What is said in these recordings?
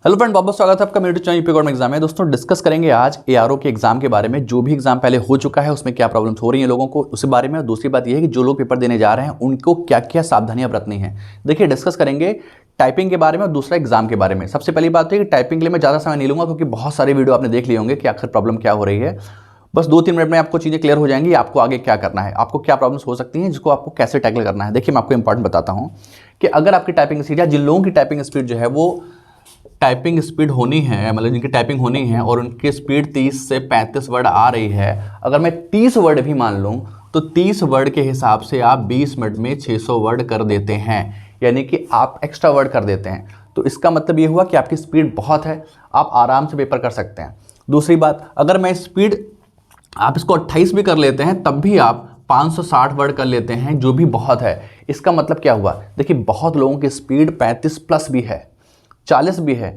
Hello friend, बहुत बहुत स्वागत है आपका मेरे YouTube channel UP government exam है। दोस्तों डिस्कस करेंगे आज एआरओ के एग्जाम के बारे में। जो भी एग्जाम पहले हो चुका है उसमें क्या प्रॉब्लम्स हो रही हैं लोगों को, उसी बारे में। और दूसरी बात यह है कि जो लोग पेपर देने जा रहे हैं उनको क्या क्या सावधानियां बरतनी है। देखिए डिस्कस करेंगे टाइपिंग के बारे में और दूसरा एग्जाम के बारे में। सबसे पहली बात है कि टाइपिंग के लिए मैं ज़्यादा समय नहीं लूंगा, क्योंकि बहुत सारे वीडियो आपने देख लिए होंगे कि आखिर प्रॉब्लम क्या हो रही है। बस 2-3 मिनट में आपको चीज़ें क्लियर हो जाएंगी, आपको आगे क्या करना है, आपको क्या प्रॉब्लम्स हो सकती हैं, जिसको आपको कैसे टैकल करना है। देखिए मैं आपको इंपॉर्टेंट बताता हूँ कि अगर आपकी टाइपिंग स्पीड या जिन लोगों की टाइपिंग स्पीड जो है वो टाइपिंग स्पीड होनी है, मतलब जिनकी टाइपिंग होनी है और उनकी स्पीड 30 से 35 वर्ड आ रही है, अगर मैं 30 वर्ड भी मान लूँ तो 30 वर्ड के हिसाब से आप 20 मिनट में 600 वर्ड कर देते हैं, यानी कि आप एक्स्ट्रा वर्ड कर देते हैं। तो इसका मतलब ये हुआ कि आपकी स्पीड बहुत है, आप आराम से पेपर कर सकते हैं। दूसरी बात, अगर मैं स्पीड आप इसको 28 भी कर लेते हैं तब भी आप 560 वर्ड कर लेते हैं, जो भी बहुत है। इसका मतलब क्या हुआ, देखिए बहुत लोगों की स्पीड 35 प्लस भी है, 40 भी है,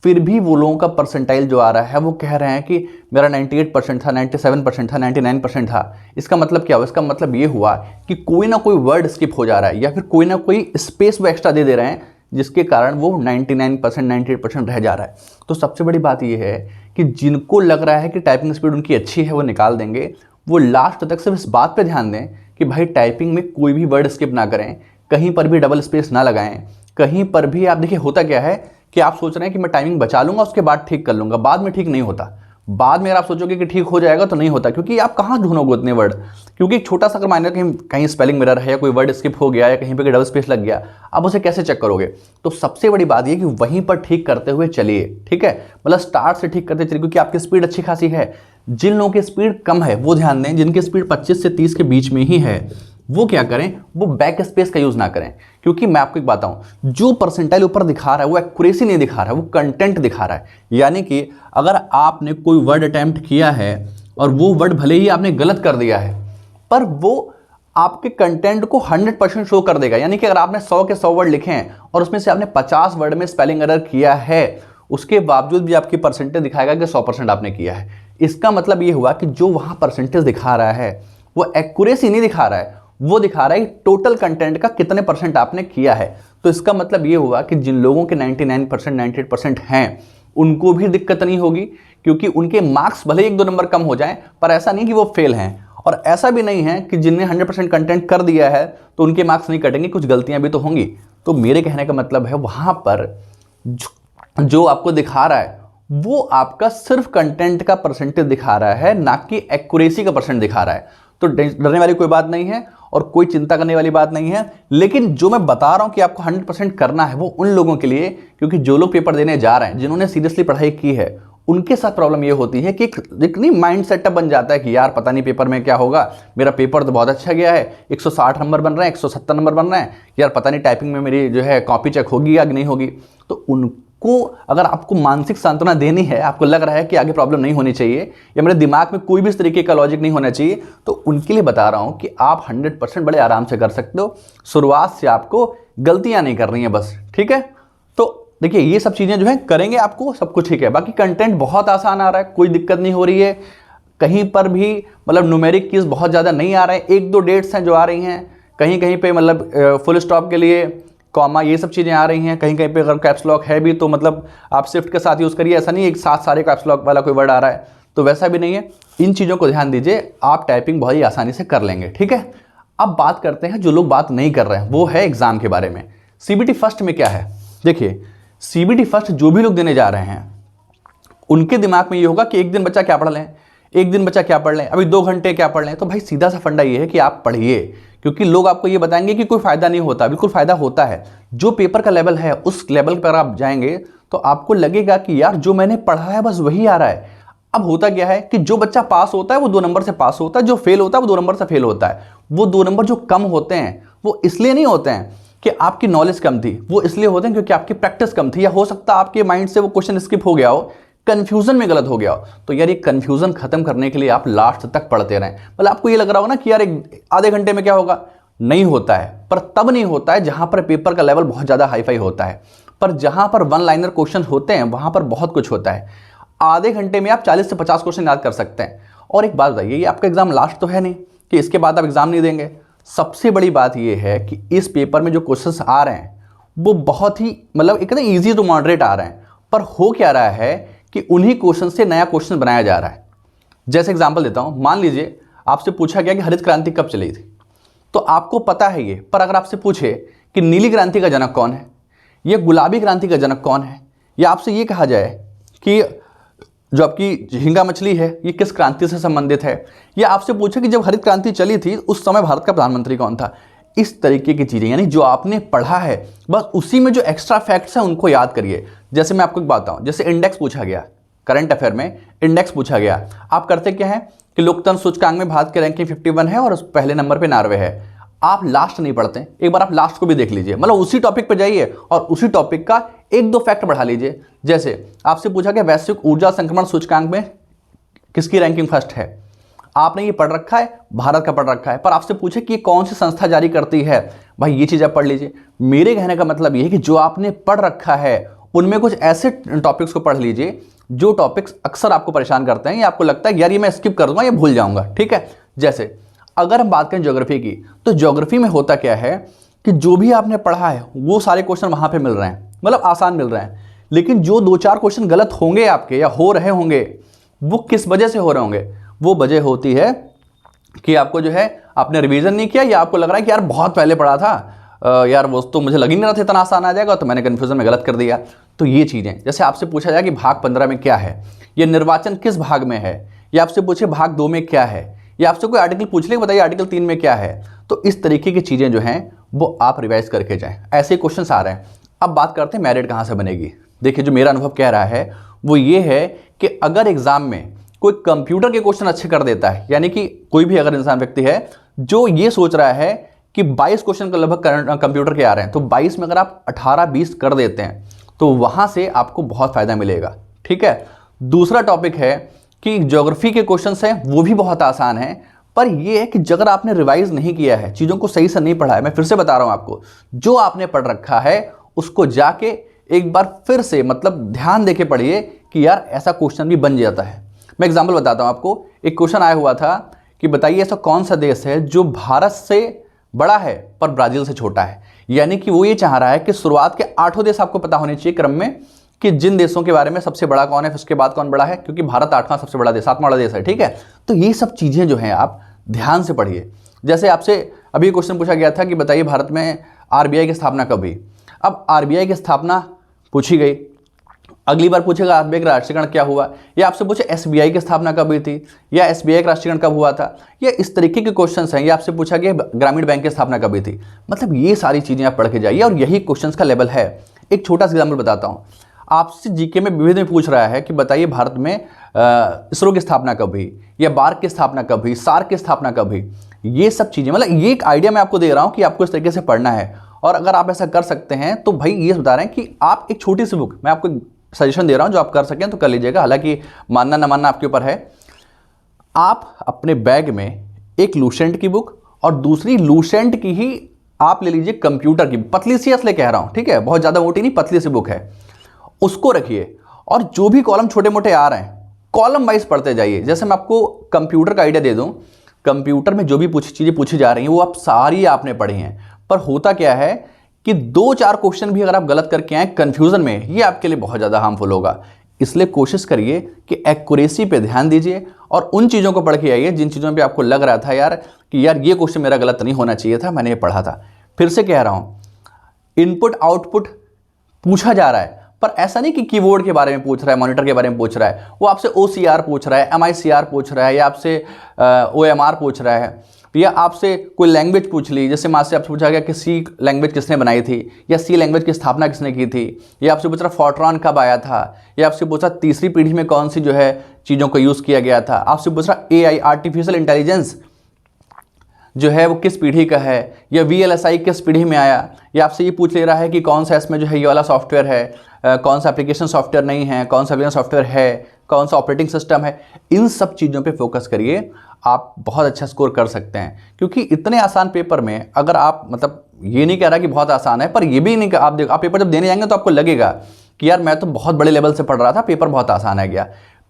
फिर भी वो लोगों का परसेंटाइल जो आ रहा है वो कह रहे हैं कि मेरा 98% था, 97% था, 99% था। इसका मतलब क्या हुआ, इसका मतलब ये हुआ कि कोई ना कोई वर्ड स्किप हो जा रहा है या फिर कोई ना कोई स्पेस वो एक्स्ट्रा दे रहे हैं, जिसके कारण वो 99%, 98% रह जा रहा है। तो सबसे बड़ी बात ये है कि जिनको लग रहा है कि टाइपिंग स्पीड उनकी अच्छी है वो निकाल देंगे, वो लास्ट तक सिर्फ इस बात पर ध्यान दें कि भाई टाइपिंग में कोई भी वर्ड स्किप ना करें, कहीं पर भी डबल स्पेस ना लगाएं, कहीं पर भी। आप देखिए होता क्या है कि आप सोच रहे हैं कि मैं टाइमिंग बचा लूंगा उसके बाद ठीक कर लूंगा, बाद में ठीक नहीं होता। बाद में अगर आप सोचोगे कि ठीक हो जाएगा तो नहीं होता, क्योंकि आप कहाँ ढूंढोगे उतने वर्ड। क्योंकि एक छोटा सा अगर मान लो कहीं कहीं स्पेलिंग मिरर है या कोई वर्ड स्किप हो गया या कहीं पे डबल स्पेस लग गया, आप उसे कैसे चेक करोगे। तो सबसे बड़ी बात यह कि वहीं पर ठीक करते हुए चलिए, ठीक है, मतलब स्टार्ट से ठीक करते चलिए, क्योंकि आपकी स्पीड अच्छी खासी है। जिन लोगों की स्पीड कम है वो ध्यान दें, जिनकी स्पीड 25 से 30 के बीच में ही है वो क्या करें, वो बैक स्पेस का यूज ना करें। क्योंकि मैं आपको एक बात बताऊं, जो परसेंटाइल ऊपर दिखा रहा है वो एक्यूरेसी नहीं दिखा रहा है, वो कंटेंट दिखा रहा है। यानी कि अगर आपने कोई वर्ड अटेम्प्ट किया है और वो वर्ड भले ही आपने गलत कर दिया है, पर वो आपके कंटेंट को 100% शो कर देगा। यानी कि अगर आपने 100 के 100 वर्ड लिखे हैं और उसमें से आपने 50 वर्ड में स्पेलिंग एरर किया है, उसके बावजूद भी आपकी परसेंटेज दिखाएगा कि 100% आपने किया है। इसका मतलब ये हुआ कि जो वहां परसेंटेज दिखा रहा है वो एक्यूरेसी नहीं दिखा रहा है, वो दिखा रहा है कि टोटल कंटेंट का कितने परसेंट आपने किया है। तो इसका मतलब ये हुआ कि जिन लोगों के 99%, 98% हैं उनको भी दिक्कत नहीं होगी, क्योंकि उनके मार्क्स भले 1-2 नंबर कम हो जाएं, पर ऐसा नहीं कि वो फेल हैं। और ऐसा भी नहीं है कि जिनने 100% कंटेंट कर दिया है तो उनके मार्क्स नहीं कटेंगे, कुछ गलतियां भी तो होंगी। तो मेरे कहने का मतलब है वहां पर जो आपको दिखा रहा है वो आपका सिर्फ कंटेंट का परसेंटेज दिखा रहा है, ना कि एक्यूरेसी का परसेंट दिखा रहा है। तो डरने वाली कोई बात नहीं है और कोई चिंता करने वाली बात नहीं है। लेकिन जो मैं बता रहा हूं कि आपको 100% करना है वो उन लोगों के लिए, क्योंकि जो लोग पेपर देने जा रहे हैं, जिन्होंने सीरियसली पढ़ाई की है, उनके साथ प्रॉब्लम ये होती है कि एक नहीं माइंड सेटअप बन जाता है कि यार पता नहीं पेपर में क्या होगा, मेरा पेपर तो बहुत अच्छा गया है, 160 नंबर बन रहे हैं, 170 नंबर बन रहे हैं, यार पता नहीं टाइपिंग में मेरी जो है कॉपी चेक होगी या नहीं होगी। तो उनको अगर आपको मानसिक सांत्वना देनी है, आपको लग रहा है कि आगे प्रॉब्लम नहीं होनी चाहिए या मेरे दिमाग में कोई भी इस तरीके का लॉजिक नहीं होना चाहिए, तो उनके लिए बता रहा हूं कि आप 100% बड़े आराम से कर सकते हो। शुरुआत से आपको गलतियां नहीं कर रही हैं बस, ठीक है। तो देखिए ये सब चीजें जो है करेंगे आपको सब कुछ ठीक है। बाकी कंटेंट बहुत आसान आ रहा है, कोई दिक्कत नहीं हो रही है कहीं पर भी, मतलब न्यूमेरिक कीज बहुत ज़्यादा नहीं आ रहे हैं, 1-2 डेट्स हैं जो आ रही हैं, कहीं कहीं पे मतलब फुल स्टॉप के लिए कॉमा ये सब चीज़ें आ रही हैं, कहीं कहीं पे अगर कैप्स लॉक है भी तो मतलब आप शिफ्ट के साथ यूज़ करिए, ऐसा नहीं एक साथ सारे कैप्स लॉक वाला कोई वर्ड आ रहा है, तो वैसा भी नहीं है। इन चीज़ों को ध्यान दीजिए, आप टाइपिंग बहुत ही आसानी से कर लेंगे, ठीक है। अब बात करते हैं जो लोग बात नहीं कर रहे हैं, वो है एग्जाम के बारे में। सीबीटी फर्स्ट में क्या है, देखिए सीबीटी फर्स्ट जो भी लोग देने जा रहे हैं उनके दिमाग में ये होगा कि एक दिन बच्चा क्या पढ़ लें, एक दिन बच्चा क्या पढ़ लें, अभी 2 घंटे क्या पढ़ लें। तो भाई सीधा सा फंडा ये है कि आप पढ़िए, क्योंकि लोग आपको ये बताएंगे कि कोई फायदा नहीं होता, बिल्कुल फायदा होता है। जो पेपर का लेवल है उस लेवल पर आप जाएंगे तो आपको लगेगा कि यार जो मैंने पढ़ा है बस वही आ रहा है। अब होता क्या है कि जो बच्चा पास होता है वो 2 नंबर से पास होता है, जो फेल होता है वो 2 नंबर से फेल होता है। वो 2 नंबर जो कम होते हैं वो इसलिए नहीं होते हैं कि आपकी नॉलेज कम थी, वो इसलिए होते हैं क्योंकि आपकी प्रैक्टिस कम थी, या हो सकता है आपके माइंड से वो क्वेश्चन स्किप हो गया हो, कंफ्यूजन में गलत हो गया हो। तो यार ये कंफ्यूजन खत्म करने के लिए आप लास्ट तक पढ़ते रहें। मतलब आपको ये लग रहा होगा ना कि यार एक आधे घंटे में क्या होगा, नहीं होता है, पर तब नहीं होता है जहां पर पेपर का लेवल बहुत ज्यादा हाईफाई होता है। पर जहां पर 1 लाइनर क्वेश्चन होते हैं वहां पर बहुत कुछ होता है। आधे घंटे में आप 40 से 50 क्वेश्चन याद कर सकते हैं। और एक बात बताइए, ये आपका एग्जाम लास्ट तो है नहीं कि इसके बाद आप एग्जाम नहीं देंगे। सबसे बड़ी बात यह है कि इस पेपर में जो क्वेश्चंस आ रहे हैं वो बहुत ही मतलब इतने ईजी टू मॉडरेट आ रहे हैं। पर हो क्या रहा है कि उन्हीं क्वेश्चन से नया क्वेश्चन बनाया जा रहा है। जैसे एग्जांपल देता हूं, मान लीजिए आपसे पूछा गया कि हरित क्रांति कब चली थी, तो आपको पता है ये, पर अगर आपसे पूछे कि नीली क्रांति का जनक कौन है, ये गुलाबी क्रांति का जनक कौन है, या आपसे ये कहा जाए कि जो आपकी झींगा मछली है ये किस क्रांति से संबंधित है, या आपसे पूछे कि जब हरित क्रांति चली थी उस समय भारत का प्रधानमंत्री कौन था, इस तरीके की चीज़ें, यानी जो आपने पढ़ा है बस उसी में जो एक्स्ट्रा फैक्ट्स हैं उनको याद करिए। जैसे मैं आपको एक बात बताऊं, जैसे इंडेक्स पूछा गया, करंट अफेयर में इंडेक्स पूछा गया, आप करते क्या है कि लोकतंत्र सूचकांक में भारत की रैंकिंग 51 है और पहले नंबर पे नॉर्वे है। आप लास्ट नहीं पढ़ते, एक बार आप लास्ट को भी देख लीजिए, मतलब उसी टॉपिक पे जाइए और उसी टॉपिक का एक दो फैक्ट बढ़ा लीजिए। जैसे आपसे पूछा गया वैश्विक ऊर्जा संक्रमण सूचकांक में किसकी रैंकिंग फर्स्ट है, आपने ये पढ़ रखा है, भारत का पढ़ रखा है, पर आपसे पूछे कि ये कौन सी संस्था जारी करती है, भाई ये चीज़ आप पढ़ लीजिए। मेरे कहने का मतलब ये है कि जो आपने पढ़ रखा है उनमें कुछ ऐसे टॉपिक्स को पढ़ लीजिए जो टॉपिक्स अक्सर आपको परेशान करते हैं, या आपको लगता है यार ये मैं स्किप कर दूंगा, ये भूल जाऊंगा, ठीक है। जैसे अगर हम बात करें ज्योग्राफी की, तो ज्योग्राफी में होता क्या है कि जो भी आपने पढ़ा है वो सारे क्वेश्चन वहां पे मिल रहे हैं, मतलब आसान मिल रहे हैं, लेकिन जो दो चार क्वेश्चन गलत होंगे आपके या हो रहे होंगे, वो किस वजह से हो रहे होंगे, वो वजह होती है कि आपको जो है आपने रिवीजन नहीं किया, या आपको लग रहा है कि यार बहुत पहले पढ़ा था, यार वो तो मुझे लग ही नहीं रहा था इतना आसान आ जाएगा, तो मैंने कन्फ्यूजन में गलत कर दिया। तो ये चीज़ें, जैसे आपसे पूछा जाए कि भाग 15 में क्या है, ये निर्वाचन किस भाग में है, या आपसे पूछे भाग 2 में क्या है, या आपसे कोई आर्टिकल पूछ ले बताइए आर्टिकल 3 में क्या है, तो इस तरीके की चीज़ें जो हैं वो आप रिवाइज करके जाएं। ऐसे क्वेश्चन आ रहे हैं। अब बात करते हैं मेरिट कहाँ से बनेगी। देखिए जो मेरा अनुभव कह रहा है वो ये है कि अगर एग्जाम में कोई कंप्यूटर के क्वेश्चन अच्छे कर देता है, यानी कि कोई भी अगर इंसान व्यक्ति है जो ये सोच रहा है कि 22 क्वेश्चन का लगभग कंप्यूटर के आ रहे हैं, तो 22 में अगर आप 18-20 कर देते हैं तो वहां से आपको बहुत फायदा मिलेगा, ठीक है। दूसरा टॉपिक है कि ज्योग्राफी के क्वेश्चंस हैं वो भी बहुत आसान हैं, पर यह है कि अगर आपने रिवाइज नहीं किया है, चीज़ों को सही से नहीं पढ़ा है, मैं फिर से बता रहा हूं आपको, जो आपने पढ़ रखा है उसको जाके एक बार फिर से मतलब ध्यान देके पढ़िए कि यार ऐसा क्वेश्चन भी बन जाता है। मैं एग्जाम्पल बताता हूं आपको। एक क्वेश्चन आया हुआ था कि बताइए ऐसा कौन सा देश है जो भारत से बड़ा है पर ब्राजील से छोटा है, यानी कि वो ये चाह रहा है कि शुरुआत के 8 देश आपको पता होने चाहिए क्रम में कि जिन देशों के बारे में सबसे बड़ा कौन है, उसके बाद कौन बड़ा है, क्योंकि भारत 8वां सबसे बड़ा देश, 7वां बड़ा देश है, ठीक है। तो ये सब चीज़ें जो हैं आप ध्यान से पढ़िए। जैसे आपसे अभी क्वेश्चन पूछा गया था कि बताइए भारत में आरबीआई की स्थापना कब हुई। अब आरबीआई की स्थापना पूछी गई, अगली बार पूछेगा आरबीआई का राष्ट्रीयकरण क्या हुआ, या आपसे पूछे एसबीआई की स्थापना कब हुई थी, या एसबीआई का राष्ट्रीयकरण कब हुआ था, या इस तरीके के क्वेश्चंस हैं। या आपसे पूछा गया ग्रामीण बैंक की स्थापना कब हुई थी। मतलब ये सारी चीज़ें आप पढ़ के जाइए और यही क्वेश्चंस का लेवल है। एक छोटा सा एग्जाम्पल बताता हूँ। आपसे जीके में विविध में पूछ रहा है कि बताइए भारत में इसरो की स्थापना कब हुई, या बार्क की स्थापना कब हुई, सार्क की स्थापना कब हुई। ये सब चीज़ें, मतलब ये एक आइडिया मैं आपको दे रहा हूँ कि आपको इस तरीके से पढ़ना है। और अगर आप ऐसा कर सकते हैं तो भाई ये बता रहे हैं कि आप एक छोटी सी बुक, मैं आपको सजेशन दे रहा हूं, जो आप कर सकें तो कर लीजिएगा, हालांकि मानना ना मानना आपके ऊपर है। आप अपने बैग में एक लूसेंट की बुक और दूसरी लूसेंट की ही आप ले लीजिए कंप्यूटर की, पतली सी इसलिए कह रहा हूं, ठीक है, बहुत ज़्यादा मोटी नहीं, पतली सी बुक है, उसको रखिए और जो भी कॉलम छोटे मोटे आ रहे हैं कॉलम वाइज पढ़ते जाइए। जैसे मैं आपको कंप्यूटर का आइडिया दे दूं, कंप्यूटर में जो भी चीज़ें पूछी जा रही हैं वो आप सारी आपने पढ़ी हैं, पर होता क्या है कि 2-4 क्वेश्चन भी अगर आप गलत करके आए कंफ्यूजन में, ये आपके लिए बहुत ज़्यादा हार्मफुल होगा। इसलिए कोशिश करिए कि एक्यूरेसी पे ध्यान दीजिए और उन चीज़ों को पढ़ के आइए जिन चीज़ों पे आपको लग रहा था यार कि यार ये क्वेश्चन मेरा गलत नहीं होना चाहिए था, मैंने ये पढ़ा था। फिर से कह रहा हूँ, इनपुट आउटपुट पूछा जा रहा है, पर ऐसा नहीं कि कीबोर्ड के बारे में पूछ रहा है, मॉनिटर के बारे में पूछ रहा है, वो आपसे OCR पूछ रहा है, MICR पूछ रहा है, या आपसे OMR पूछ रहा है, या आपसे कोई लैंग्वेज पूछ ली। जैसे माँ से आपसे पूछा गया कि सी लैंग्वेज किसने बनाई थी, या सी लैंग्वेज की स्थापना किसने की थी, या आपसे पूछ रहा फोर्ट्रॉन कब आया था, या आपसे पूछा तीसरी पीढ़ी में कौन सी जो है चीज़ों का यूज़ किया गया था, आपसे पूछ रहा AI आर्टिफिशियल इंटेलिजेंस जो है वो किस पीढ़ी का है, या VLSI किस पीढ़ी में आया, या आपसे ये पूछ ले रहा है कि कौन सा इसमें जो है ये वाला सॉफ्टवेयर है, कौन सा एप्लीकेशन सॉफ्टवेयर नहीं है, कौन सा एप्लीकेशन सॉफ्टवेयर है, कौन सा ऑपरेटिंग सिस्टम है। इन सब चीज़ों पे फोकस करिए, आप बहुत अच्छा स्कोर कर सकते हैं। क्योंकि इतने आसान पेपर में अगर आप, मतलब ये नहीं कह रहा कि बहुत आसान है, पर ये भी नहीं, आप देखो आप पेपर जब देने जाएंगे तो आपको लगेगा कि यार मैं तो बहुत बड़े लेवल से पढ़ रहा था, पेपर बहुत आसान है गया।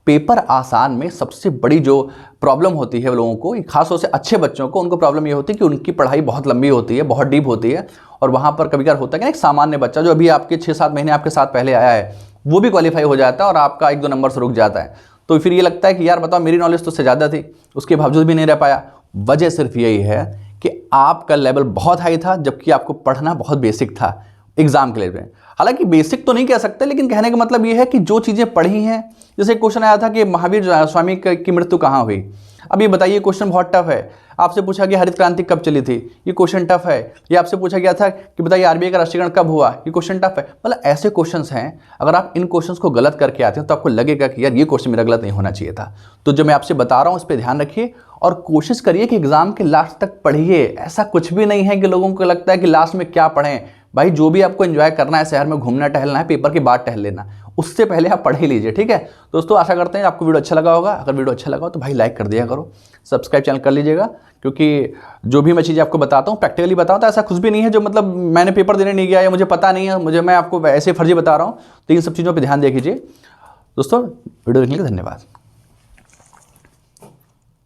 पेपर आसान में सबसे बड़ी जो प्रॉब्लम होती है लोगों को, खासतौर से अच्छे बच्चों को, उनको प्रॉब्लम ये होती है कि उनकी पढ़ाई बहुत लंबी होती है, बहुत डीप होती है, और वहाँ पर कभी कभार होता है कि एक सामान्य बच्चा जो अभी आपके 6-7 महीने आपके साथ पहले आया है, वो भी क्वालिफाई हो जाता है और आपका 1-2 नंबर से रुक जाता है। तो फिर ये लगता है कि यार बताओ, मेरी नॉलेज तो उससे ज़्यादा थी, उसके बावजूद भी नहीं रह पाया। वजह सिर्फ यही है कि आपका लेवल बहुत हाई था, जबकि आपको पढ़ना बहुत बेसिक था एग्जाम के लेवल में। हालांकि बेसिक तो नहीं कह सकते, लेकिन कहने का मतलब ये है कि जो चीज़ें पढ़ी हैं, जैसे क्वेश्चन आया था कि महावीर स्वामी की मृत्यु कहाँ हुई। अब ये बताइए, क्वेश्चन बहुत टफ है। आपसे पूछा गया हरित क्रांति कब चली थी, ये क्वेश्चन टफ है। ये आपसे पूछा गया था कि बताइए आरबीआई का राष्ट्रीयकरण कब हुआ, ये क्वेश्चन टफ है। मतलब ऐसे क्वेश्चंस हैं, अगर आप इन क्वेश्चंस को गलत करके आते हो तो आपको लगेगा कि यार ये क्वेश्चन मेरा गलत नहीं होना चाहिए था। तो जो मैं आपसे बता रहा हूँ, इस पर ध्यान रखिए और कोशिश करिए कि एग्जाम के लास्ट तक पढ़िए। ऐसा कुछ भी नहीं है कि लोगों को लगता है कि लास्ट में क्या पढ़ें। भाई, जो भी आपको एंजॉय करना है, शहर में घूमना टहलना है, पेपर के बाद टहल लेना, उससे पहले आप पढ़ ही लीजिए। ठीक है दोस्तों, आशा करते हैं आपको वीडियो अच्छा लगा होगा। अगर वीडियो अच्छा लगा हो तो भाई लाइक कर दिया करो, सब्सक्राइब चैनल कर लीजिएगा, क्योंकि जो भी मैं चीज़ें आपको बताता हूँ प्रैक्टिकली बताता हूँ। ऐसा कुछ भी नहीं है जो मतलब मैंने पेपर देने नहीं गया या मुझे पता नहीं है, मैं आपको ऐसे फर्जी बता रहा हूँ। तो इन सब चीज़ों पर ध्यान दे कीजिए दोस्तों। वीडियो देखने के लिए धन्यवाद।